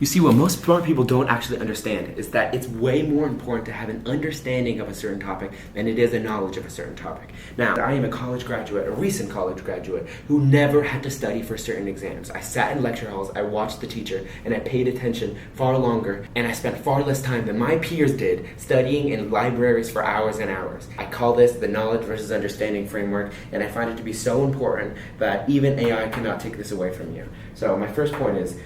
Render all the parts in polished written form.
You see, what most smart people don't actually understand is that it's way more important to have an understanding of a certain topic than it is a knowledge of a certain topic. Now, I am a college graduate, a recent college graduate, who never had to study for certain exams. I sat in lecture halls, I watched the teacher, and I paid attention far longer, and I spent far less time than my peers did studying in libraries for hours and hours. I call this the knowledge versus understanding framework, and I find it to be so important that even AI cannot take this away from you. So my first point is,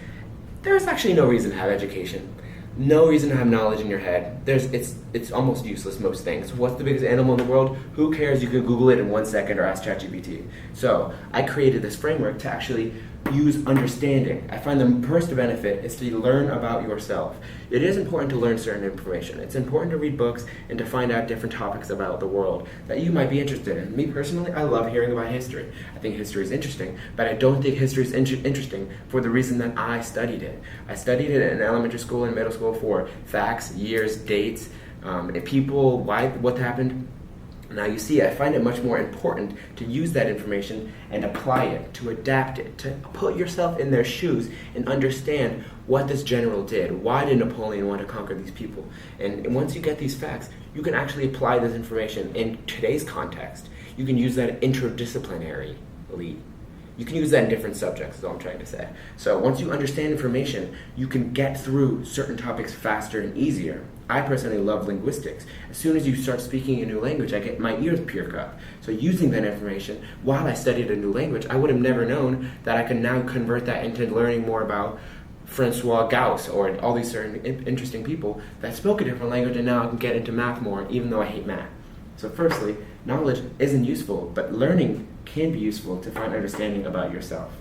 there's actually no reason to have education. No reason to have knowledge in your head. It's almost useless, most things. What's the biggest animal in the world? Who cares? You can Google it in 1 second or ask ChatGPT. So I created this framework to actually use understanding. I find the first benefit is to learn about yourself. It is important to learn certain information. It's important to read books and to find out different topics about the world that you might be interested in. Me personally, I love hearing about history. I think history is interesting, but I don't think history is interesting for the reason that I studied it. I studied it in elementary school and middle school for facts, years, dates, people, why, what happened. Now you see, I find it much more important to use that information and apply it, to adapt it, to put yourself in their shoes and understand what this general did. Why did Napoleon want to conquer these people? And once you get these facts, you can actually apply this information in today's context. You can use that interdisciplinarily. You can use that in different subjects, is all I'm trying to say. So once you understand information, you can get through certain topics faster and easier. I personally love linguistics. As soon as you start speaking a new language, I get my ears perk up. So using that information, while I studied a new language, I would have never known that I could now convert that into learning more about Francois Gauss or all these certain interesting people that spoke a different language, and now I can get into math more, even though I hate math. So firstly, knowledge isn't useful, but learning can be useful to find understanding about yourself.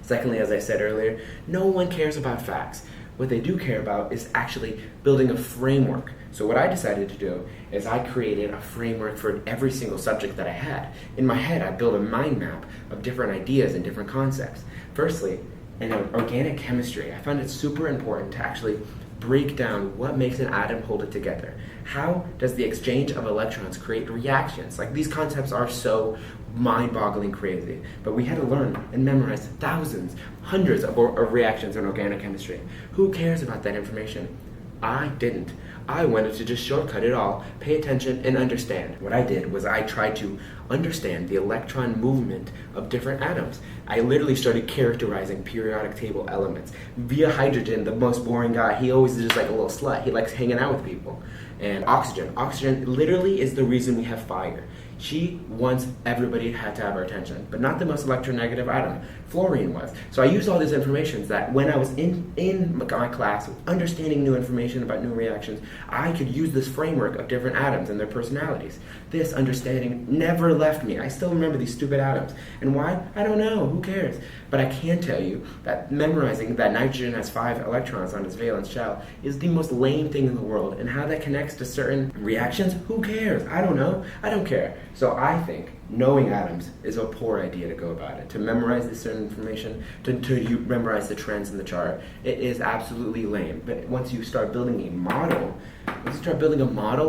Secondly, as I said earlier, no one cares about facts. What they do care about is actually building a framework. So what I decided to do is I created a framework for every single subject that I had. In my head, I built a mind map of different ideas and different concepts. Firstly, in organic chemistry, I found it super important to actually break down what makes an atom hold it together. How does the exchange of electrons create reactions? Like, these concepts are so mind-boggling crazy, but we had to learn and memorize thousands, hundreds of reactions in organic chemistry. Who cares about that information? I didn't. I wanted to just shortcut it all, pay attention, and understand. What I did was I tried to understand the electron movement of different atoms. I literally started characterizing periodic table elements. Via hydrogen, the most boring guy, he always is just like a little slut. He likes hanging out with people. And oxygen. Oxygen literally is the reason we have fire. She wants everybody to have our attention, but not the most electronegative atom. Fluorine was. So I used all these information that when I was in my class, understanding new information about new reactions, I could use this framework of different atoms and their personalities. This understanding never left me. I still remember these stupid atoms. And why? I don't know. Who cares? But I can tell you that memorizing that nitrogen has 5 electrons on its valence shell is the most lame thing in the world. And how that connects to certain reactions, who cares? I don't know. I don't care. So I think knowing atoms is a poor idea to go about it. To memorize this certain information, to memorize the trends in the chart, it is absolutely lame. But once you start building a model,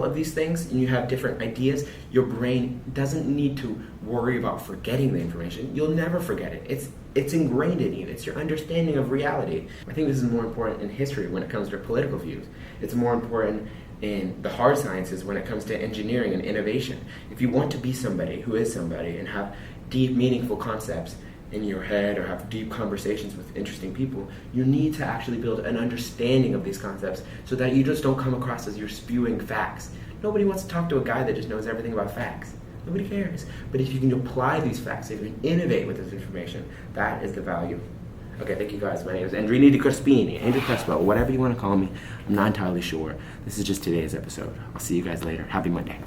of these things and you have different ideas, your brain doesn't need to worry about forgetting the information. You'll never forget it. It's ingrained in you. It's your understanding of reality. I think this is more important in history when it comes to political views. It's more important in the hard sciences when it comes to engineering and innovation. If you want to be somebody who is somebody and have deep, meaningful concepts in your head or have deep conversations with interesting people, you need to actually build an understanding of these concepts so that you just don't come across as you're spewing facts. Nobody wants to talk to a guy that just knows everything about facts. Nobody cares. But if you can apply these facts, if you can innovate with this information, that is the value. Okay, thank you guys. My name is Andrini Di Crespini, Andrew Crespo, whatever you want to call me. I'm not entirely sure. This is just today's episode. I'll see you guys later. Happy Monday.